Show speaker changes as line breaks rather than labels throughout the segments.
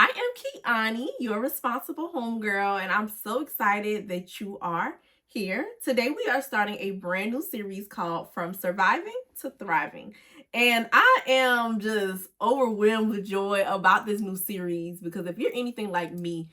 I am Kiani, your responsible homegirl, and I'm so excited that you are here. Today, we are starting a brand new series called From Surviving to Thriving. And I am just overwhelmed with joy about this new series because if you're anything like me,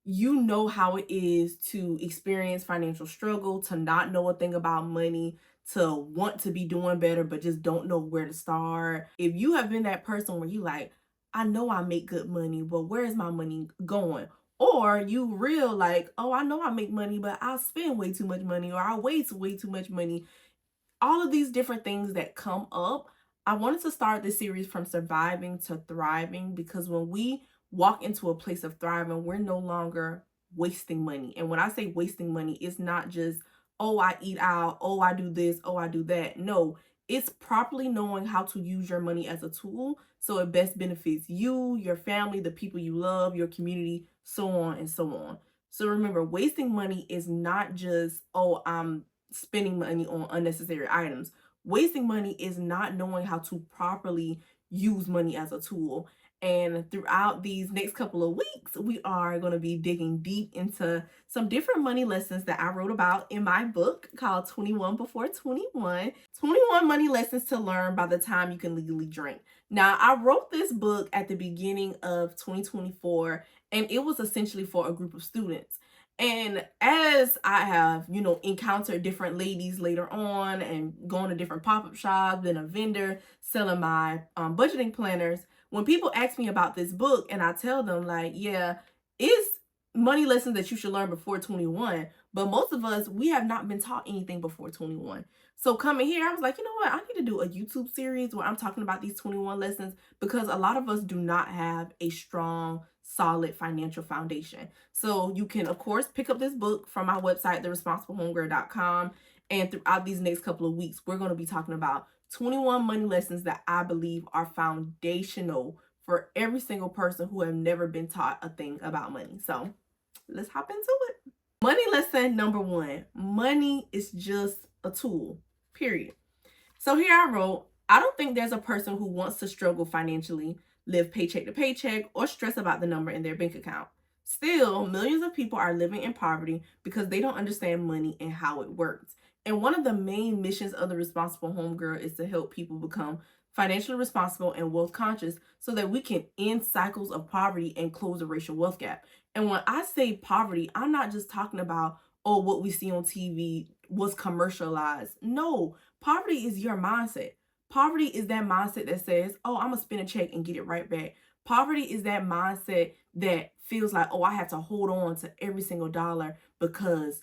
you know how it is to experience financial struggle, to not know a thing about money, to want to be doing better, but just don't know where to start. If you have been that person where you like, I know I make good money, but where is my money going? Or you real like, oh, I know I make money, but I spend way too much money, or I waste way too much money. All of these different things that come up. I wanted to start this series from surviving to thriving because when we walk into a place of thriving, we're no longer wasting money. And when I say wasting money, it's not just, oh, I eat out, oh, I do this, oh, I do that. No, it's properly knowing how to use your money as a tool so it best benefits you, your family, the people you love, your community, so on and so on. So remember, wasting money is not just, oh, I'm spending money on unnecessary items. Wasting money is not knowing how to properly use money as a tool. And throughout these next couple of weeks, we are going to be digging deep into some different money lessons that I wrote about in my book called 21 Before 21. 21 money lessons to learn by the time you can legally drink. Now, I wrote this book at the beginning of 2024, and it was essentially for a group of students. And as I have, encountered different ladies later on and going to different pop-up shops, been a vendor selling my budgeting planners, when people ask me about this book and I tell them like, yeah, it's money lessons that you should learn before 21, but most of us, we have not been taught anything before 21. So coming here, I was like, you know what? I need to do a YouTube series where I'm talking about these 21 lessons because a lot of us do not have a strong, solid financial foundation. So you can, of course, pick up this book from my website, theresponsiblehomegirl.com. And throughout these next couple of weeks, we're going to be talking about 21 money lessons that I believe are foundational for every single person who have never been taught a thing about money. So let's hop into it. Money lesson number one, money is just a tool, period. So here I wrote, I don't think there's a person who wants to struggle financially, live paycheck to paycheck, or stress about the number in their bank account. Still, millions of people are living in poverty because they don't understand money and how it works. And one of the main missions of the Responsible Homegirl is to help people become financially responsible and wealth conscious so that we can end cycles of poverty and close the racial wealth gap. And when I say poverty, I'm not just talking about, oh, what we see on TV was commercialized. No, poverty is your mindset. Poverty is that mindset that says, oh, I'm going to spend a check and get it right back. Poverty is that mindset that feels like, oh, I have to hold on to every single dollar because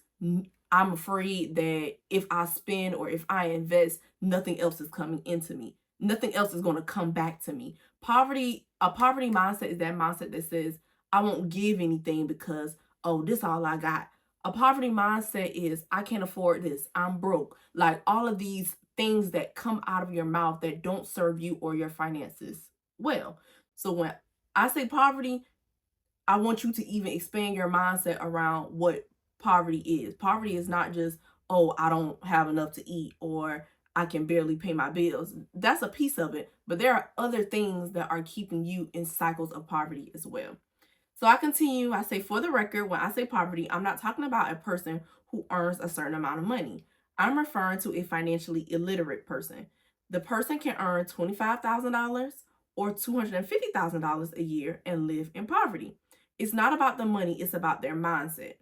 I'm afraid that if I spend or if I invest, nothing else is coming into me. Nothing else is going to come back to me. A poverty mindset is that mindset that says, I won't give anything because, oh, this all I got. A poverty mindset is, I can't afford this. I'm broke. Like all of these things that come out of your mouth that don't serve you or your finances well. So when I say poverty, I want you to even expand your mindset around what poverty is. Poverty is not just, oh, I don't have enough to eat or I can barely pay my bills. That's a piece of it, but there are other things that are keeping you in cycles of poverty as well. So I continue, I say, for the record, when I say poverty, I'm not talking about a person who earns a certain amount of money. I'm referring to a financially illiterate person. The person can earn $25,000 or $250,000 a year and live in poverty. It's not about the money, it's about their mindset.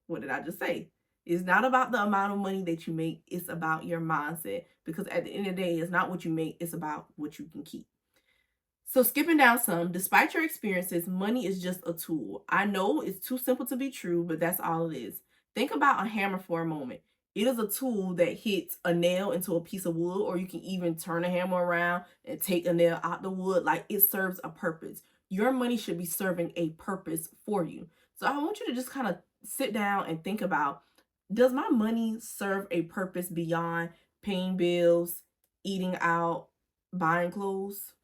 What did I just say? It's not about the amount of money that you make, it's about your mindset. Because at the end of the day, it's not what you make, it's about what you can keep. So skipping down some, despite your experiences, money is just a tool. I know it's too simple to be true, but that's all it is. Think about a hammer for a moment. It is a tool that hits a nail into a piece of wood, or you can even turn a hammer around and take a nail out the wood. Like it serves a purpose. Your money should be serving a purpose for you. So I want you to just kind of sit down and think about, does my money serve a purpose beyond paying bills, eating out, buying clothes?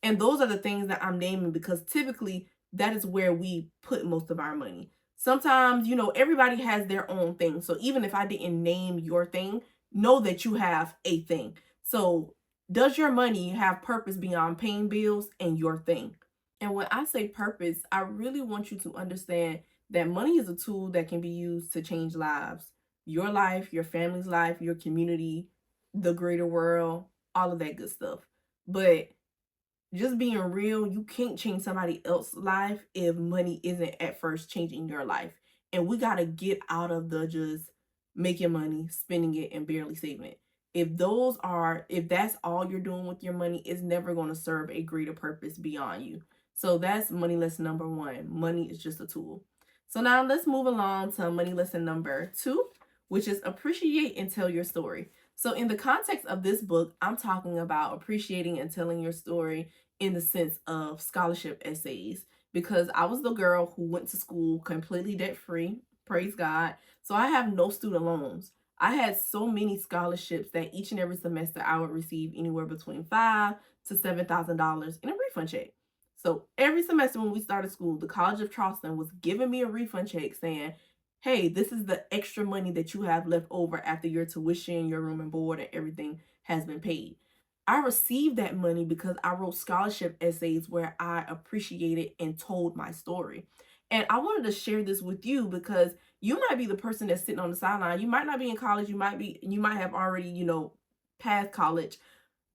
And those are the things that I'm naming because typically that is where we put most of our money. Sometimes, everybody has their own thing. So even if I didn't name your thing, know that you have a thing. So does your money have purpose beyond paying bills and your thing? And when I say purpose, I really want you to understand that money is a tool that can be used to change lives. Your life, your family's life, your community, the greater world, all of that good stuff. But just being real, you can't change somebody else's life if money isn't at first changing your life. And we got to get out of the just making money, spending it, and barely saving it. If that's all you're doing with your money, it's never going to serve a greater purpose beyond you. So that's money lesson number one. Money is just a tool. So now let's move along to money lesson number two, which is appreciate and tell your story. So in the context of this book, I'm talking about appreciating and telling your story in the sense of scholarship essays, because I was the girl who went to school completely debt free. Praise God. So I have no student loans. I had so many scholarships that each and every semester I would receive anywhere between $5,000 to $7,000 in a refund check. So every semester when we started school, the College of Charleston was giving me a refund check saying, hey, this is the extra money that you have left over after your tuition, your room and board, and everything has been paid. I received that money because I wrote scholarship essays where I appreciated and told my story. And I wanted to share this with you because you might be the person that's sitting on the sideline. You might not be in college. You might have already, passed college.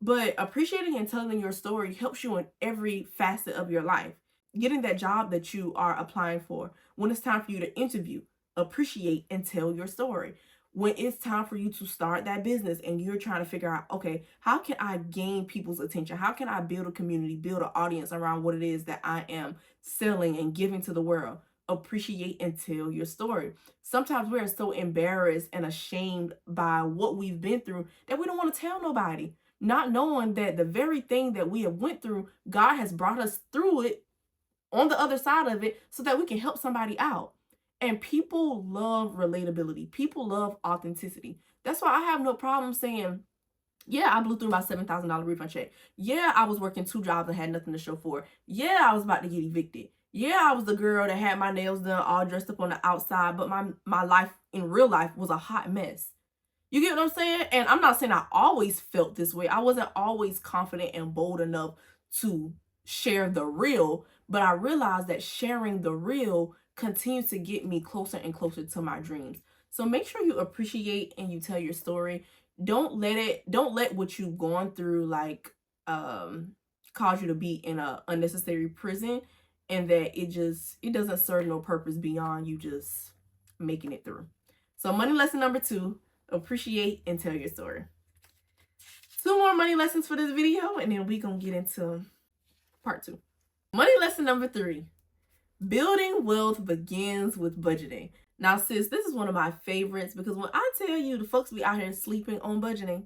But appreciating and telling your story helps you in every facet of your life. Getting that job that you are applying for, when it's time for you to interview, appreciate and tell your story. When it's time for you to start that business and you're trying to figure out, okay, how can I gain people's attention? How can I build a community, build an audience around what it is that I am selling and giving to the world? Appreciate and tell your story. Sometimes we're so embarrassed and ashamed by what we've been through that we don't want to tell nobody, not knowing that the very thing that we have went through, God has brought us through it on the other side of it so that we can help somebody out. And people love relatability. People love authenticity. That's why I have no problem saying, yeah, I blew through my $7,000 refund check. Yeah, I was working 2 jobs and had nothing to show for it. Yeah, I was about to get evicted. Yeah, I was the girl that had my nails done all dressed up on the outside, but my life in real life was a hot mess. You get what I'm saying? And I'm not saying I always felt this way. I wasn't always confident and bold enough to share the real, but I realized that sharing the real continues to get me closer and closer to my dreams. So make sure you appreciate and you tell your story. Don't let what you've gone through cause you to be in a unnecessary prison, and that it doesn't serve no purpose beyond you just making it through. So money lesson number two, appreciate and tell your story. 2 more money lessons for this video, and then we're going to get into part 2. Money lesson number 3, building wealth begins with budgeting. Now, sis, this is one of my favorites because when I tell you the folks be out here sleeping on budgeting,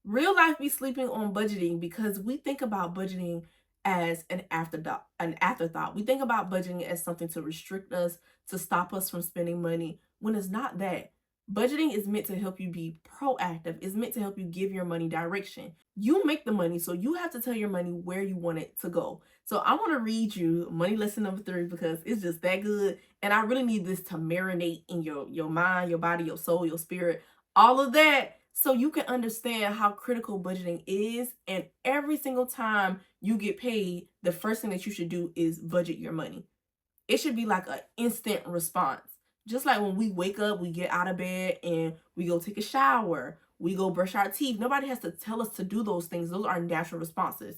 real life be sleeping on budgeting because we think about budgeting as an afterthought. We think about budgeting as something to restrict us, to stop us from spending money, when it's not that. Budgeting is meant to help you be proactive. It's meant to help you give your money direction. You make the money, so you have to tell your money where you want it to go. So I want to read you money lesson number 3 because it's just that good. And I really need this to marinate in your mind, your body, your soul, your spirit, all of that, so you can understand how critical budgeting is. And every single time you get paid, the first thing that you should do is budget your money. It should be like an instant response. Just like when we wake up, we get out of bed and we go take a shower, we go brush our teeth. Nobody has to tell us to do those things. Those are natural responses,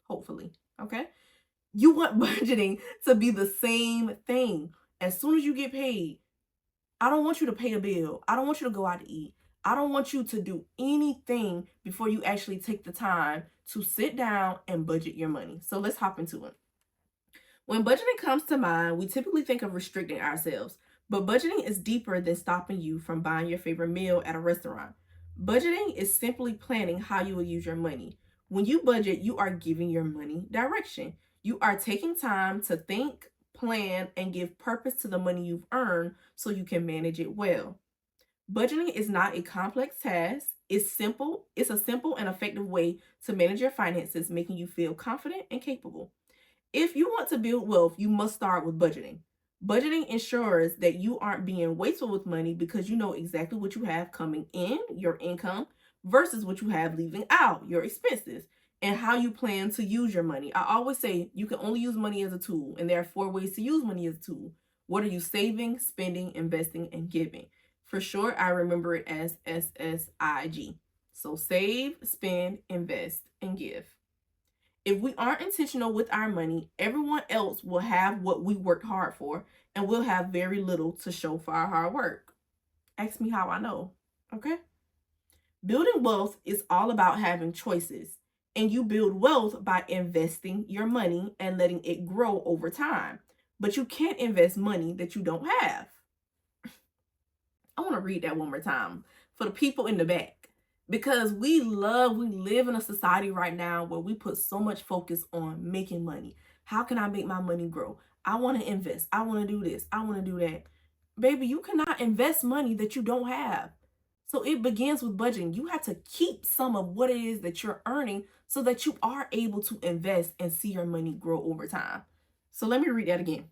hopefully. Okay? You want budgeting to be the same thing. As soon as you get paid, I don't want you to pay a bill. I don't want you to go out to eat. I don't want you to do anything before you actually take the time to sit down and budget your money. So let's hop into it. When budgeting comes to mind, we typically think of restricting ourselves, but budgeting is deeper than stopping you from buying your favorite meal at a restaurant. Budgeting is simply planning how you will use your money. When you budget, you are giving your money direction. You are taking time to think, plan, and give purpose to the money you've earned so you can manage it well. Budgeting is not a complex task. It's simple. It's a simple and effective way to manage your finances, making you feel confident and capable. If you want to build wealth, you must start with budgeting. Budgeting ensures that you aren't being wasteful with money because you know exactly what you have coming in, your income, versus what you have leaving out, your expenses. and how you plan to use your money. I always say you can only use money as a tool, and there are 4 ways to use money as a tool. What are you saving, spending, investing, and giving? For short, I remember it as SSIG. So save, spend, invest, and give. If we aren't intentional with our money, everyone else will have what we worked hard for, and we'll have very little to show for our hard work. Ask me how I know, okay? Building wealth is all about having choices, and you build wealth by investing your money and letting it grow over time. But you can't invest money that you don't have. I want to read that one more time for the people in the back, because we live in a society right now where we put so much focus on making money. How can I make my money grow? I want to invest. I want to do this. I want to do that. Baby, you cannot invest money that you don't have. So it begins with budgeting. You have to keep some of what it is that you're earning so that you are able to invest and see your money grow over time. So let me read that again.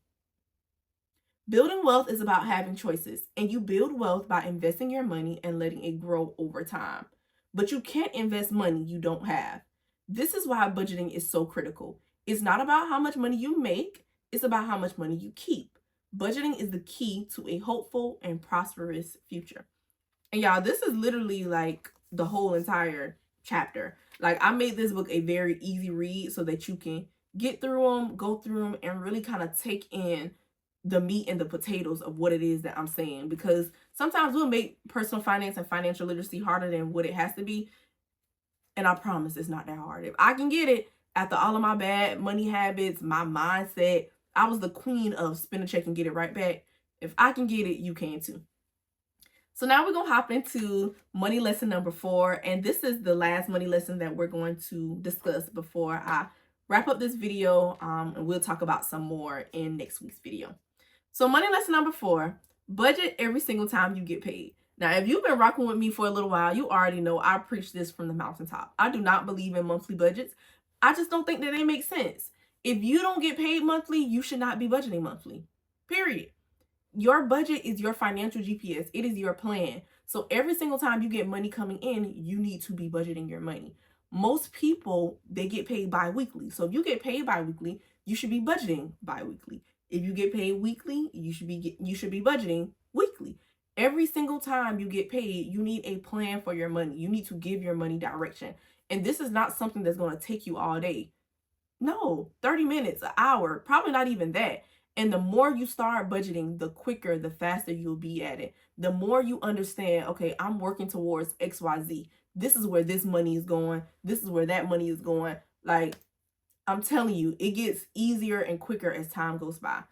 Building wealth is about having choices, and you build wealth by investing your money and letting it grow over time. But you can't invest money you don't have. This is why budgeting is so critical. It's not about how much money you make, it's about how much money you keep. Budgeting is the key to a hopeful and prosperous future. And y'all, this is literally like the whole entire chapter. Like, I made this book a very easy read so that you can get through them, go through them, and really kind of take in the meat and the potatoes of what it is that I'm saying. Because sometimes we'll make personal finance and financial literacy harder than what it has to be. And I promise it's not that hard. If I can get it after all of my bad money habits, my mindset, I was the queen of spend a check and get it right back. If I can get it, you can too. So now we're going to hop into money lesson number 4. And this is the last money lesson that we're going to discuss before I wrap up this video. And we'll talk about some more in next week's video. So money lesson number 4, budget every single time you get paid. Now, if you've been rocking with me for a little while, you already know I preach this from the mountaintop. I do not believe in monthly budgets. I just don't think that they make sense. If you don't get paid monthly, you should not be budgeting monthly. Period. Your budget is your financial GPS. It is your plan. So every single time you get money coming in, you need to be budgeting your money. Most people, they get paid bi-weekly. So if you get paid bi-weekly, you should be budgeting bi-weekly. If you get paid weekly, you should be budgeting weekly. Every single time you get paid, you need a plan for your money. You need to give your money direction. And this is not something that's going to take you all day. No, 30 minutes, an hour, probably not even that. And the more you start budgeting, the quicker, the faster you'll be at it. The more you understand, okay, I'm working towards XYZ. This is where this money is going. This is where that money is going. Like, I'm telling you, it gets easier and quicker as time goes by.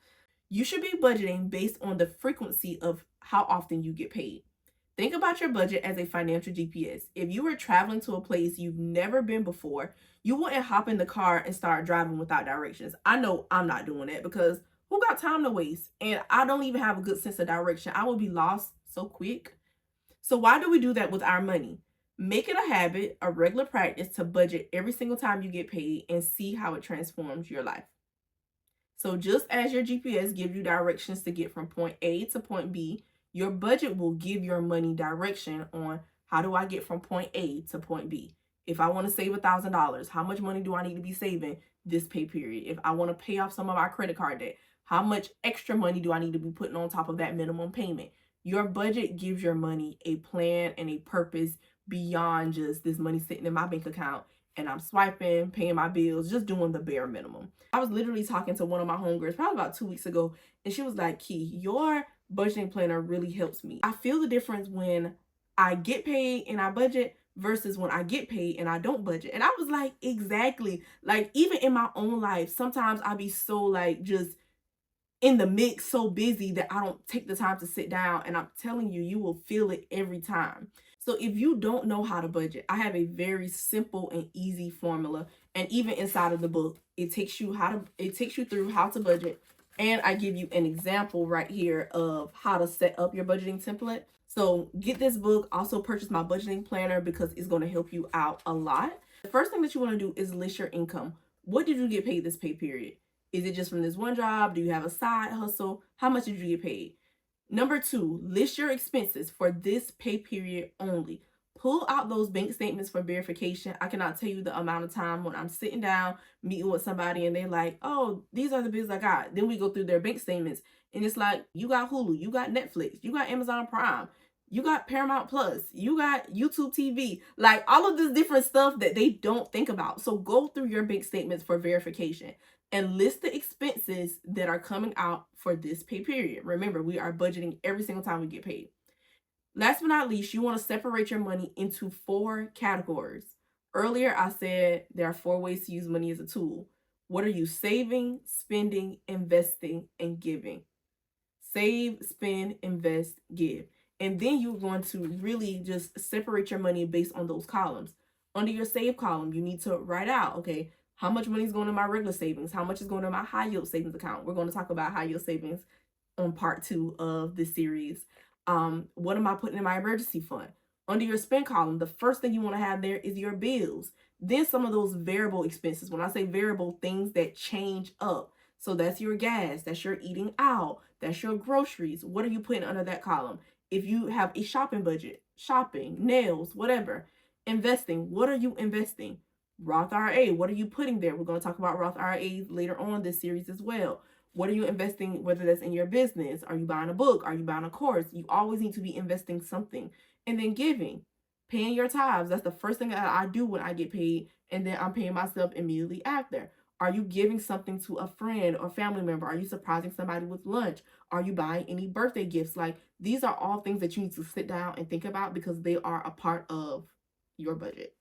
You should be budgeting based on the frequency of how often you get paid. Think about your budget as a financial GPS. If you were traveling to a place you've never been before, you wouldn't hop in the car and start driving without directions. I know I'm not doing that, because who got time to waste? And I don't even have a good sense of direction. I will be lost so quick. So why do we do that with our money? Make it a habit, a regular practice to budget every single time you get paid and see how it transforms your life. So just as your GPS gives you directions to get from point A to point B, your budget will give your money direction on how do I get from point A to point B. If I want to save $1,000, how much money do I need to be saving this pay period? If I want to pay off some of our credit card debt, how much extra money do I need to be putting on top of that minimum payment? Your budget gives your money a plan and a purpose beyond just this money sitting in my bank account and I'm swiping, paying my bills, just doing the bare minimum. I was literally talking to one of my homegirls probably about 2 weeks ago, and she was like, Key, your budgeting planner really helps me. I feel the difference when I get paid and I budget versus when I get paid and I don't budget. And I was like, exactly. Like, even in my own life, sometimes I be so like just in the mix, so busy that I don't take the time to sit down. And I'm telling you, you will feel it every time. So if you don't know how to budget, I have a very simple and easy formula. And even inside of the book, it takes you through how to budget. And I give you an example right here of how to set up your budgeting template. So get this book. Also purchase my budgeting planner because it's going to help you out a lot. The first thing that you want to do is list your income. What did you get paid this pay period? Is it just from this one job? Do you have a side hustle? How much did you get paid? Number 2, list your expenses for this pay period only. pull out those bank statements for verification. I cannot tell you the amount of time when I'm sitting down, meeting with somebody, and they're like, oh, these are the bills I got. Then we go through their bank statements, and it's like, you got Hulu, you got Netflix, you got Amazon Prime, you got Paramount Plus, you got YouTube TV, like all of this different stuff that they don't think about. So go through your bank statements for verification and list the expenses that are coming out for this pay period. Remember, we are budgeting every single time we get paid. Last but not least, you want to separate your money into 4 categories. Earlier, I said there are 4 ways to use money as a tool. What are you saving, spending, investing, and giving? Save, spend, invest, give. And then you're going to really just separate your money based on those columns. Under your save column, you need to write out, okay, how much money is going to my regular savings? How much is going to my high yield savings account? We're going to talk about high yield savings on part 2 of this series. What am I putting in my emergency fund? Under your spend column, the first thing you want to have there is your bills. Then some of those variable expenses. When I say variable, things that change up. So that's your gas, that's your eating out, that's your groceries. What are you putting under that column? If you have a shopping budget, shopping, nails, whatever. Investing, what are you investing? Roth IRA, what are you putting there? We're going to talk about Roth IRAs later on this series as well. What are you investing, whether that's in your business? Are you buying a book? Are you buying a course? You always need to be investing something. And then giving, paying your tithes. That's the first thing that I do when I get paid. And then I'm paying myself immediately after. Are you giving something to a friend or family member? Are you surprising somebody with lunch? Are you buying any birthday gifts? Like, these are all things that you need to sit down and think about because they are a part of your budget.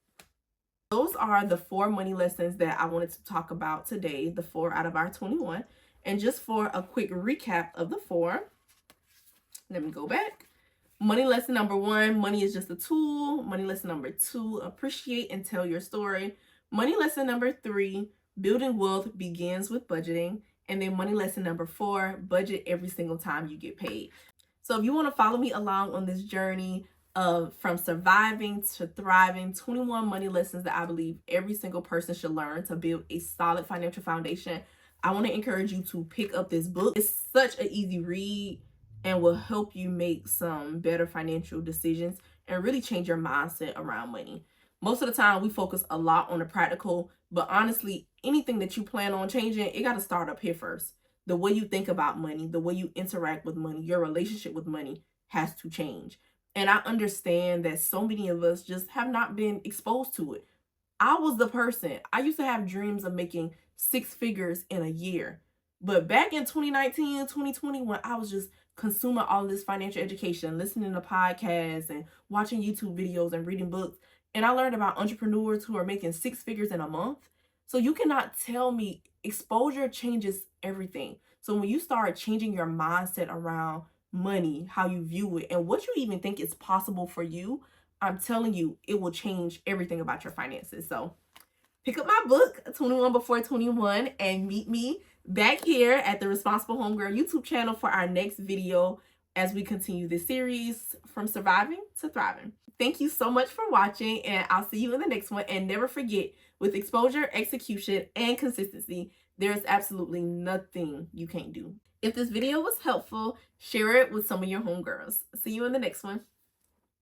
Those are the 4 money lessons that I wanted to talk about today, the 4 out of our 21. And just for a quick recap of the 4, let me go back. Money lesson number 1, money is just a tool. Money lesson number 2, appreciate and tell your story. Money lesson number 3, building wealth begins with budgeting. And then money lesson number 4, budget every single time you get paid. So if you want to follow me along on this journey of from surviving to thriving, 21 money lessons that I believe every single person should learn to build a solid financial foundation, I want to encourage you to pick up this book. It's such an easy read and will help you make some better financial decisions and really change your mindset around money. Most of the time, we focus a lot on the practical, but honestly, anything that you plan on changing, it got to start up here first. The way you think about money, the way you interact with money, your relationship with money has to change. And I understand that so many of us just have not been exposed to it. I was the person. I used to have dreams of making 6 figures in a year. But back in 2019, 2020, when I was just consuming all of this financial education, listening to podcasts and watching YouTube videos and reading books, and I learned about entrepreneurs who are making 6 figures in a month. So you cannot tell me exposure changes everything. So when you start changing your mindset around money, how you view it, and what you even think is possible for you, I'm telling you, it will change everything about your finances. So pick up my book, 21 Before 21, and meet me back here at the Responsible Homegirl YouTube channel for our next video as we continue this series from surviving to thriving. Thank you so much for watching, and I'll see you in the next one. And never forget, with exposure, execution, and consistency, there's absolutely nothing you can't do. If this video was helpful, share it with some of your homegirls. See you in the next one.